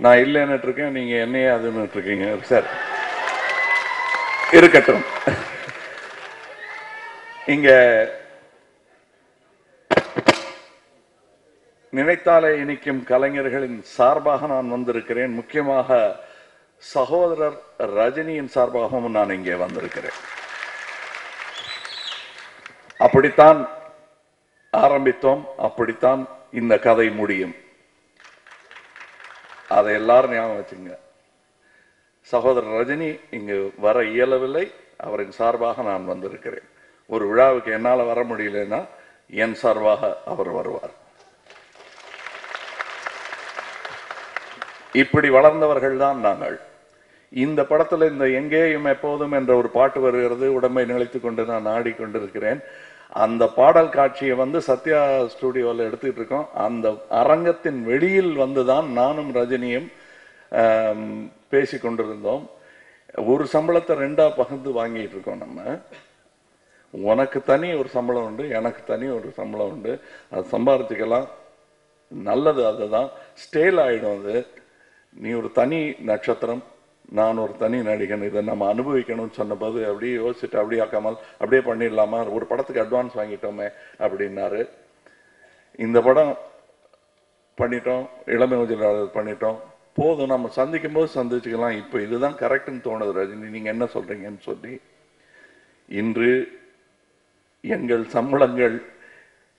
நான் இல்லைன்னு இருக்கேன், நீங்க என்னையே அதுன்னு இருக்கீங்க. சார் இருக்கட்டும். இங்க நினைத்தாலே இனிக்கும் கலைஞர்களின் சார்பாக நான் வந்திருக்கிறேன். முக்கியமாக சகோதரர் ரஜினியின் சார்பாகவும் நான் இங்கே வந்திருக்கிறேன். அப்படித்தான் ஆரம்பித்தோம், அப்படித்தான் இந்த கதை முடியும். அதை எல்லாரும் ஞாபகம் வச்சுங்க. சகோதரர் ரஜினி இங்கு வர இயலவில்லை, அவரின் சார்பாக நான் வந்திருக்கிறேன். ஒரு விழாவுக்கு என்னால் வர முடியலன்னா என் சார்பாக அவர் வருவார். இப்படி வளர்ந்தவர்கள் தான் நாங்கள். இந்த படத்தில் இந்த எங்கேயும் எப்போதும் என்ற ஒரு பாட்டு வருகிறது. உடம்பை நிலைத்துக் கொண்டு நான் ஆடிக்கொண்டிருக்கிறேன். அந்த பாடல் காட்சியை சத்யா ஸ்டுடியோவில் எடுத்துட்டு இருக்கோம். அந்த அரங்கத்தின் வெளியில் வந்துதான் நானும் ரஜினியும் பேசி கொண்டிருந்தோம். ஒரு சம்பளத்தை ரெண்டா பகிர்ந்து வாங்கிட்டு இருக்கோம். நம்ம உனக்கு தனி ஒரு சம்பளம் உண்டு, எனக்கு தனி ஒரு சம்பளம் உண்டு, அது சம்பாதிச்சுக்கலாம், நல்லது. அதுதான் ஸ்டேல் ஆயிடும். அது நீ ஒரு தனி நட்சத்திரம், நான் ஒரு தனி நடிகன், இதை நம்ம அனுபவிக்கணும்னு சொன்னபோது அப்படியே யோசிச்சுட்டு அப்படியே ஆக்காமல் அப்படியே பண்ணிடலாமா, ஒரு படத்துக்கு அட்வான்ஸ் வாங்கிட்டோமே அப்படின்னாரு. இந்த படம் பண்ணிட்டோம், இளமை ஊஞ்சல் பண்ணிட்டோம், போதும், நம்ம சந்திக்கும் போது சந்திச்சுக்கலாம், இப்போ இதுதான் கரெக்டுன்னு தோணுது ரஜினி, நீங்க என்ன சொல்றீங்கன்னு சொல்லி இன்று எங்கள் சம்பளங்கள்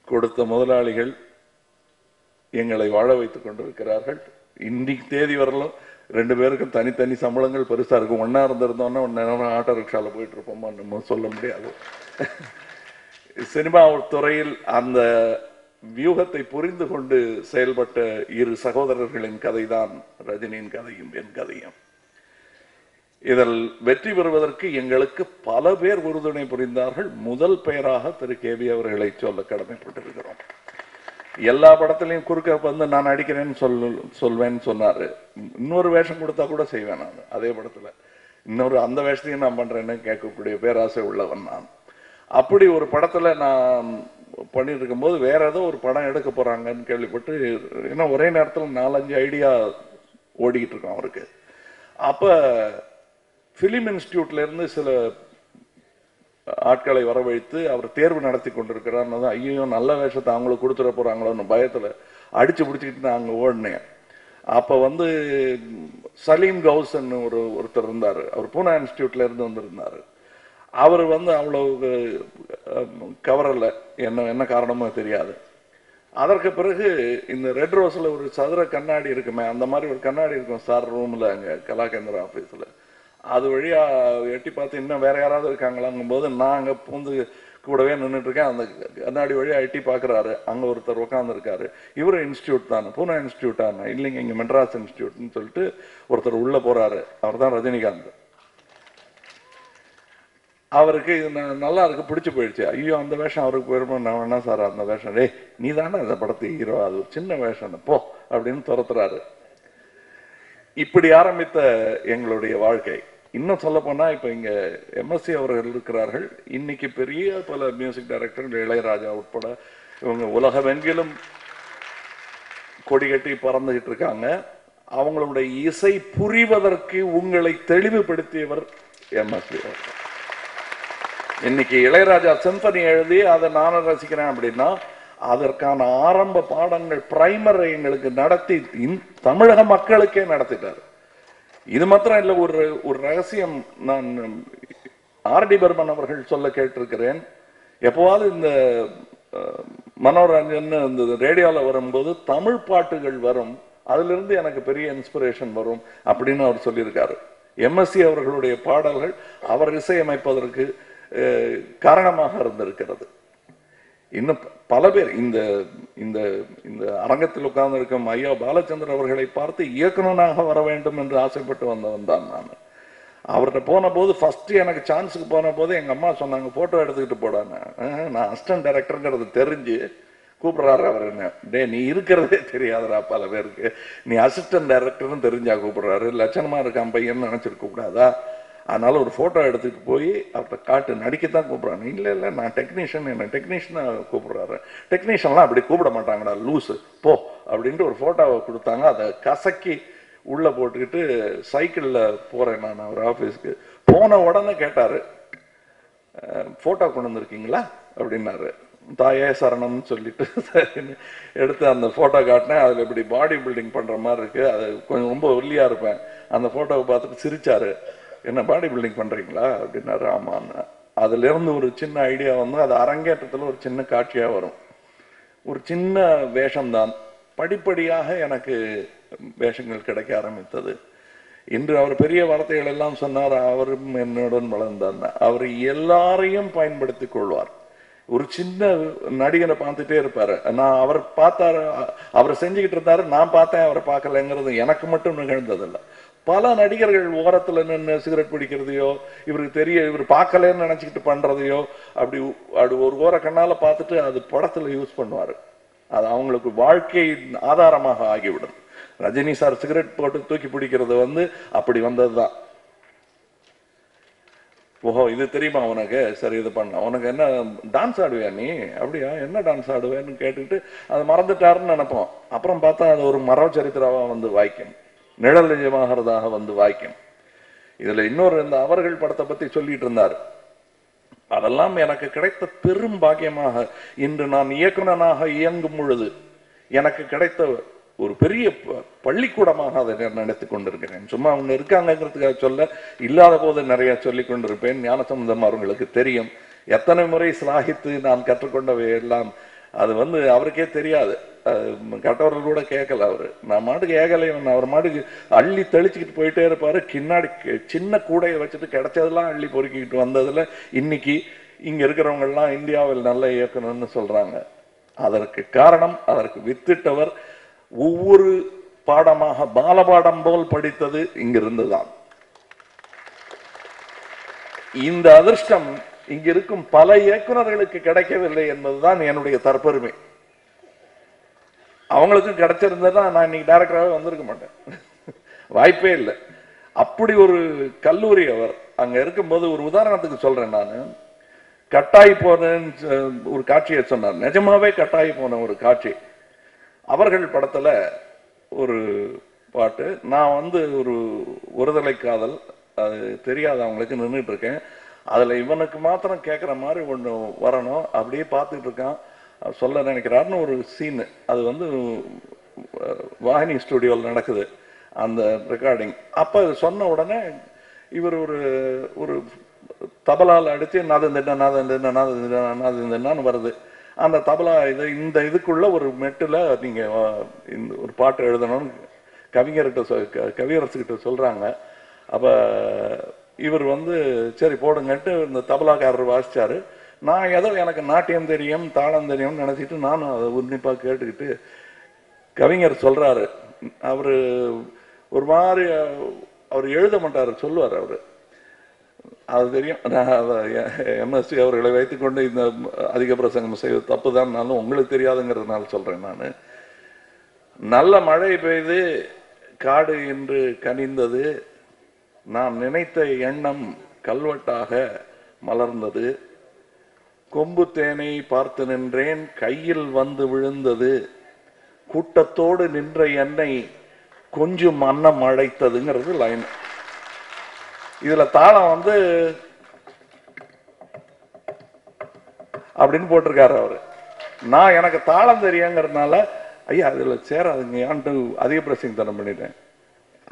கொடுத்த முதலாளிகள் எங்களை வாழ வைத்துக் கொண்டிருக்கிறார்கள். இன்னைக்கு தேதி வரலும் 2 பேருக்கும் தனித்தனி சம்பளங்கள் பெருசா இருக்கும். ஒன்னா இருந்திருந்தோம்னா ஒன்னு ஆட்டோ ரிக்ஷால போயிட்டு இருப்போமா நம்ம சொல்ல முடியாது. சினிமா துறையில் அந்த வியூகத்தை புரிந்து கொண்டு செயல்பட்ட இரு சகோதரர்களின் கதைதான் ரஜினியின் கதையும் என் கதையும். இதில் வெற்றி பெறுவதற்கு எங்களுக்கு பல பேர் உறுதுணை புரிந்தார்கள். முதல் பெயராக திரு கேபி அவர்களை சொல்ல கடமைப்பட்டிருக்கிறோம். எல்லா படத்திலையும் குறுக்க நான் அடிக்கிறேன்னு சொல்வேன்னு சொன்னாரு. இன்னொரு வேஷம் கொடுத்தா கூட செய்வேன் நான் அதே படத்துல. இன்னொரு அந்த வேஷத்தையும் நான் பண்றேன்னு கேட்கக்கூடிய பேராசை உள்ளவன் நான். அப்படி ஒரு படத்துல நான் பண்ணிட்டு இருக்கும் போது வேற ஏதோ ஒரு படம் எடுக்க போறாங்கன்னு கேள்விப்பட்டு, ஏன்னா ஒரே நேரத்தில் 4-5 ஐடியா ஓடிக்கிட்டு இருக்கோம் அவருக்கு. அப்ப பிலிம் இன்ஸ்டிடியூட்ல இருந்து சில ஆட்களை வரவழைத்து அவர் தேர்வு நடத்தி கொண்டிருக்கிறார். ஐயோ நல்ல வேஷத்தை அவங்களுக்கு கொடுத்துட போறாங்களோன்னு பயத்துல அடிச்சு பிடிச்சிக்கிட்டு நான் அங்க ஓடினேன். அப்ப சலீம் கவுசன் ஒருத்தர் இருந்தாரு. அவர் பூனா இன்ஸ்டிடியூட்ல இருந்து வந்திருந்தாரு. அவர் அவ்வளவு கவரல, என்ன காரணமோ தெரியாது. அதற்கு பிறகு இந்த ரெட் ரோஸ்ல ஒரு சதுர கண்ணாடி இருக்குமே, அந்த மாதிரி ஒரு கண்ணாடி இருக்கும் சார் ரூம்ல அங்க கலாகேந்திரா ஆபீஸ்ல. அது வழியா எட்டி பார்த்து இன்னும் வேற யாராவது இருக்காங்களாங்கும் போது நான் அங்க பூந்து கூடவே நின்றுட்டு இருக்கேன். அந்த கண்ணாடி வழியா எட்டி பார்க்குறாரு. அங்க ஒருத்தர் உட்கார்ந்து இருக்காரு. இவரு இன்ஸ்டியூட் தானே, பூனா இன்ஸ்டியூட் தானே, இல்லைங்க இங்க மெட்ராஸ் இன்ஸ்டியூட்னு சொல்லிட்டு ஒருத்தர் உள்ள போறாரு. அவர் தான் ரஜினிகாந்த். அவருக்கு இது நல்லா இருக்கு, பிடிச்சு போயிடுச்சு. ஐயோ அந்த வேஷம் அவருக்கு போயிருப்போம். நான் வேணா சார் அந்த வேஷம், டே நீ தானே அந்த படத்து ஹீரோ, அது ஒரு சின்ன வேஷம் போ அப்படின்னு துரத்துறாரு. இப்படி ஆரம்பித்த எங்களுடைய வாழ்க்கை. இன்னும் சொல்ல போனா இப்ப இங்க எம்எஸ்சி அவர்கள் இருக்கிறார்கள். இன்னைக்கு பெரிய பல மியூசிக் டைரக்டர்கள், இளையராஜா உட்பட இவங்க உலகமெங்கிலும் கொடி கட்டி பறந்துகிட்டு இருக்காங்க. அவங்களுடைய இசை புரிவதற்கு உங்களை தெளிவுபடுத்தியவர் எம்எஸ்சி அவர்கள். இன்னைக்கு இளையராஜா சிம்பனி எழுதி அதை நானும் ரசிக்கிறேன் அப்படின்னா அதற்கான ஆரம்ப பாடங்கள் பிரைமரை எங்களுக்கு நடத்தி தமிழக மக்களுக்கே நடத்திட்டார். இது மாத்திரம் இல்ல, ஒரு ரகசியம் நான் ஆர்டி பர்மன் அவர்கள் சொல்ல கேட்டிருக்கிறேன். எப்போவாது இந்த மனோரஞ்சன் இந்த ரேடியோல வரும்போது தமிழ் பாட்டுகள் வரும், அதுல இருந்து எனக்கு பெரிய இன்ஸ்பிரேஷன் வரும் அப்படின்னு அவர் சொல்லியிருக்காரு. எம்எஸ்சி அவர்களுடைய பாடல்கள் அவர் இசையமைப்பதற்கு காரணமாக இருந்திருக்கிறது. இன்னும் பல பேர் இந்த இந்த இந்த அரங்கத்தில் உட்கார்ந்து இருக்கும் ஐயா பாலச்சந்தர் அவர்களை பார்த்து இயக்குனராக வர வேண்டும் என்று ஆசைப்பட்டு வந்தவன் தான் நான். அவர்கிட்ட போன போது ஃபர்ஸ்ட் எனக்கு சான்ஸுக்கு போன போது எங்க அம்மா சொன்னாங்க போட்டோ எடுத்துக்கிட்டு போடான்னு. நான் அசிஸ்டன்ட் டைரக்டருங்கிறது தெரிஞ்சு கூப்பிடுறாரு அவர். என்ன டே நீ இருக்கிறதே தெரியாதுடா பல பேருக்கு, நீ அசிஸ்டன்ட் டைரக்டர்னு தெரிஞ்சா கூப்பிடுறாரு, லட்சணமா இருக்கான் பையன் நினைச்சிருக்க கூடாதா, அதனால ஒரு போட்டோ எடுத்துட்டு போய் அவர்கிட்ட காட்டு, நடிக்கத்தான் கூப்பிடுறாங்க. இல்ல இல்ல நான் டெக்னீஷியன், என்ன டெக்னீஷியனா கூப்பிடுறாரு. டெக்னீஷியன்லாம் அப்படி கூப்பிட மாட்டாங்கடா லூஸு போ அப்படின்ட்டு ஒரு போட்டோவை கொடுத்தாங்க. அதை கசக்கி உள்ள போட்டுக்கிட்டு சைக்கிள்ல போறேன் நான் அவர் ஆபீஸ்க்கு. போன உடனே கேட்டாரு, போட்டோ கொண்டு வந்திருக்கீங்களா அப்படின்னாரு. தாயே சரணம்னு சொல்லிட்டு எடுத்து அந்த போட்டோ காட்டினேன். அதுல இப்படி பாடி பில்டிங் பண்ற மாதிரி இருக்கு, அது கொஞ்சம் ரொம்ப ஒல்லியா இருப்பேன். அந்த போட்டோவை பார்த்துட்டு சிரிச்சாரு. என்ன பாடி பில்டிங் பண்றீங்களா அப்படின்னாரு. ஆமான்னு. அதுல இருந்து ஒரு சின்ன ஐடியா வந்து அது அரங்கேற்றத்துல ஒரு சின்ன காட்சியா வரும். ஒரு சின்ன வேஷம்தான். படிப்படியாக எனக்கு வேஷங்கள் கிடைக்க ஆரம்பித்தது. இன்று அவர் பெரிய வார்த்தைகள் எல்லாம் சொன்னார். அவரும் என்னுடன் வளர்ந்தார். அவர் எல்லாரையும் பயன்படுத்திக் கொள்வார். ஒரு சின்ன நடிகனை பார்த்துட்டே இருப்பாரு. நான் அவர் பார்த்தாரு, அவர் செஞ்சுக்கிட்டு இருந்தாரு, நான் பார்த்தேன், அவரை பார்க்கலங்கிறது எனக்கு மட்டும் நிகழ்ந்ததில்லை. பல நடிகர்கள் ஓரத்துல நின்று சிகரெட் பிடிக்கிறதையோ, இவருக்கு தெரிய இவர் பார்க்கலன்னு நினைச்சுக்கிட்டு பண்றதையோ அப்படி ஒரு ஓர கண்ணால பார்த்துட்டு அது படத்துல யூஸ் பண்ணுவாரு. அது அவங்களுக்கு வாழ்க்கை ஆதாரமாக ஆகிவிடும். ரஜினி சார் சிகரெட் போட்டு தூக்கி பிடிக்கிறது வந்து அப்படி வந்ததுதான். ஓஹோ இது தெரியுமா உனக்கு, சரி இது பண்ண, உனக்கு என்ன டான்ஸ் ஆடுவியா நீ, அப்படியா என்ன டான்ஸ் ஆடுவேன்னு கேட்டுக்கிட்டு அதை மறந்துட்டாருன்னு நினைப்போம். அப்புறம் பார்த்தா அது ஒரு மரவ சரித்திராவா வந்து வாய்க்கும், நிழல் நிஜமாகிறதாக வந்து வாய்க்கும். இதுல இன்னொரு இந்த அவர்கள் படத்தை பத்தி சொல்லிட்டு இருந்தார். அதெல்லாம் எனக்கு கிடைத்த பெரும் பாக்கியமாக இன்று நான் இயக்குனனாக இயங்கும் பொழுது எனக்கு கிடைத்த ஒரு பெரிய பள்ளிக்கூடமாக அதை நினைத்துக் கொண்டிருக்கிறேன். சும்மா அவங்க இருக்காங்கிறதுக்காக சொல்ல, இல்லாத போது நிறைய சொல்லிக் கொண்டிருப்பேன். ஞானசம்பந்தம் அவர்களுக்கு தெரியும் எத்தனை முறை சிலாகித்து நான் கற்றுக்கொண்டவை எல்லாம். அது வந்து அவருக்கே தெரியாது, கட்டவர்கள் கூட கேட்கல. அவரு நான் மாட்டுக்கு ஏகலைவன், அவர் மாட்டுக்கு அள்ளி தெளிச்சுக்கிட்டு போயிட்டே இருப்பாரு. கின்னாடி சின்ன கூடையை வச்சுட்டு கிடைச்சதெல்லாம் அள்ளி பொறுக்கிக்கிட்டு வந்ததுல இன்னைக்கு இங்க இருக்கிறவங்க எல்லாம் இந்தியாவில் நல்ல இயக்குனர்னு சொல்றாங்க. அதற்கு காரணம், அதற்கு வித்திட்டவர் ஒவ்வொரு பாடமாக பாலபாடம் போல் படித்தது இங்கிருந்துதான். இந்த அதிர்ஷ்டம் இங்க இருக்கும் பல இயக்குநர்களுக்கு கிடைக்கவில்லை என்பதுதான் என்னுடைய தற்பெருமை. அவங்களுக்கு கிடைச்சிருந்தா நான் இன்னைக்கு டைரக்டராகவே வந்திருக்க மாட்டேன், வாய்ப்பே இல்லை. அப்படி ஒரு கல்லூரி அவர் அங்க இருக்கும்போது. ஒரு உதாரணத்துக்கு சொல்றேன், நான் கட்டாய் போனேன்னு ஒரு காட்சியை சொன்னார். நிஜமாவே கட்டாய் போன ஒரு காட்சி. அவர்கள் படத்துல ஒரு பாட்டு, நான் வந்து ஒருதலை காதல், அது தெரியாத அவங்களுக்கு நின்றுட்டு இருக்கேன். அதுல இவனுக்கு மாத்திரம் கேட்குற மாதிரி ஒன்று வரணும், அப்படியே பார்த்துட்டு இருக்கான், சொல்ல நினைக்கிறாருன்னு ஒரு சீன். அது வந்து வாகினி ஸ்டுடியோவில் நடக்குது அந்த ரெக்கார்டிங். அப்போ சொன்ன உடனே இவர் ஒரு தபலால் அடித்து நாதந்தின்னு வருது. அந்த தபலா இந்த இதுக்குள்ள ஒரு மெட்டுல நீங்க ஒரு பாட்டு எழுதணும்னு கவியரசுகிட்ட சொல்றாங்க. அப்ப இவர் வந்து சரி போடுங்கன்ட்டு இந்த தபலாக்காரர் வாசிச்சாரு. நான் ஏதோ எனக்கு நாட்டியம் தெரியும் தாளம் தெரியும்னு நினைச்சிட்டு நானும் அதை உன்னிப்பா கேட்டுக்கிட்டு, கவிஞர் சொல்றாரு, அவரு ஒரு மாதிரி அவர் எழுத மாட்டாரு, சொல்லுவார் அவரு, அது தெரியும். எம்எஸ்சி அவர்களை வைத்துக்கொண்டு இந்த அதிக பிரசங்கம் செய்வது தப்பு தான், உங்களுக்கு தெரியாதுங்கிறதுனால சொல்றேன். நான் நல்ல மழை பெய்து காடு என்று கனிந்தது, நான் நினைத்த எண்ணம் கல்வெட்டாக மலர்ந்தது, கொம்பு தேனை பார்த்து நின்றேன் கையில் வந்து விழுந்தது, கூட்டத்தோடு நின்ற என்னை கொஞ்சம் அன்னம் அழைத்ததுங்கிறது லைன். இதுல தாளம் வந்து அப்படின்னு போட்டிருக்காரு அவரு. நான் எனக்கு தாளம் தெரியுங்கிறதுனால ஐயா அதுல சேராதுங்க ஏன்ட்டு அதிக பிரசங்க தரம் பண்ணிட்டேன்.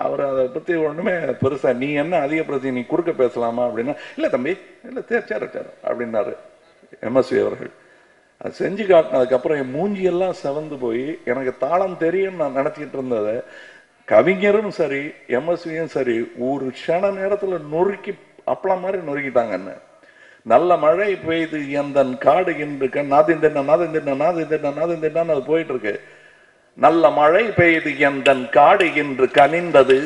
அவர் அதை பத்தி ஒண்ணுமே பெருசா, நீ என்ன அதிக பிரசங்க, நீ குறுக்க பேசலாமா அப்படின்னா, இல்ல தம்பி இல்ல சேர அப்படின்னாரு எம்எஸ்வி அவர்கள். அது செஞ்சு காட்டினதுக்கு அப்புறம் என் மூஞ்சியெல்லாம் செவந்து போய் எனக்கு தாளம் தெரியும் நான் நினைச்சிட்டு இருந்ததை கவிஞரும் சரி எம்எஸ்வியும் சரி ஒரு க்ஷண நேரத்துல நொறுக்கி அப்பளம் மாதிரி நொறுக்கிட்டாங்கன்னு. நல்ல மழை பெய்து எந்த காடு என்று நாதிந்தென்னு அது போயிட்டு இருக்கு. நல்ல மழை பெய்து எந்த காடு என்று கனிந்தது,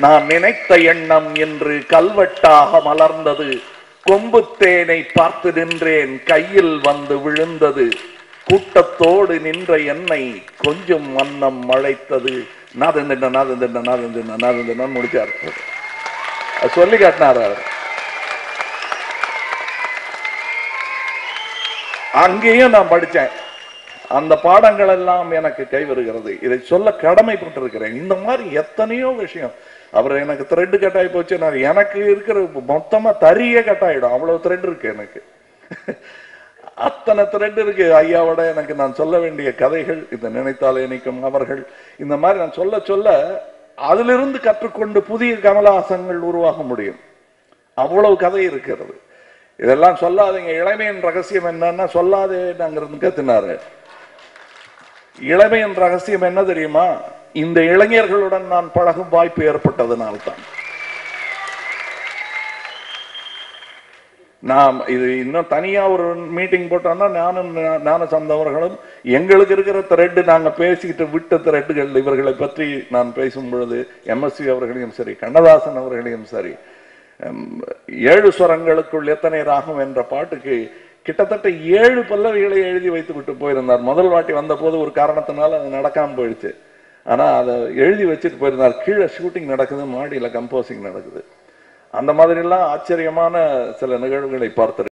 நான் நினைத்த எண்ணம் என்று கல்வெட்டாக மலர்ந்தது, கொம்பு தேனை பார்த்து நின்றேன் கையில் வந்து விழுந்தது, கூட்டத்தோடு நின்ற என்னை கொஞ்சம் வண்ணம் மழைத்தது, நாதந்தின்ன முடிச்சார். சொல்லி காட்டினார் அவர். அங்கேயும் நான் படிச்சேன். அந்த பாடங்கள் எல்லாம் எனக்கு கை வருகிறது. இதை சொல்ல கடமைப்பட்டிருக்கிறேன். இந்த மாதிரி எத்தனையோ விஷயம். அவர் எனக்கு த்ரெட் கட்டாயி போச்சு, நான் எனக்கு இருக்கிற மொத்தமா தறியே கட்டாயிடும், அவ்வளவு த்ரெட் இருக்கு எனக்கு. அத்தனை த்ரெட் இருக்கு ஐயாவோட. எனக்கு நான் சொல்ல வேண்டிய கதைகள், இந்த நினைத்தாலே நிற்கும் அவர்கள், இந்த மாதிரி நான் சொல்ல சொல்ல அதிலிருந்து கற்றுக்கொண்டு புதிய கமலஹாசன்கள் உருவாக முடியும். அவ்வளவு கதை இருக்கிறது. இதெல்லாம் சொல்லாதீங்க. இளமையின் ரகசியம் என்னன்னா சொல்லாதே நாங்கிறது கத்தினாரு. இளமையின் ரகசியம் என்ன தெரியுமா? இந்த இளைஞர்களுடன் நான் பழகும் வாய்ப்பு ஏற்பட்டதனால்தான். நாம் இது இன்னும் தனியா ஒரு மீட்டிங் போட்டோம்னா நானும் சந்தவர்களும் எங்களுக்கு இருக்கிற த்ரெட், நாங்க பேசிக்கிட்டு விட்ட த்ரெட்டுகள், இவர்களை பற்றி நான் பேசும் பொழுது எம்எஸ்வி அவர்களையும் சரி, கண்ணதாசன் அவர்களையும் சரி, 7 ஸ்வரங்களுக்குள் எத்தனை ராகம் என்ற பாட்டுக்கு கிட்டத்தட்ட 7 பல்லவிகளை எழுதி வைத்து விட்டு போயிருந்தார். முதல் வாட்டி வந்த போது ஒரு காரணத்தினால அது நடக்காம போயிடுச்சு. ஆனா அதை எழுதி வச்சுட்டு போயிருந்தார். கீழே ஷூட்டிங் நடக்குது, மாடியில கம்போசிங் நடக்குது. அந்த மாதிரி எல்லாம் ஆச்சரியமான சில நிகழ்வுகளை பார்த்து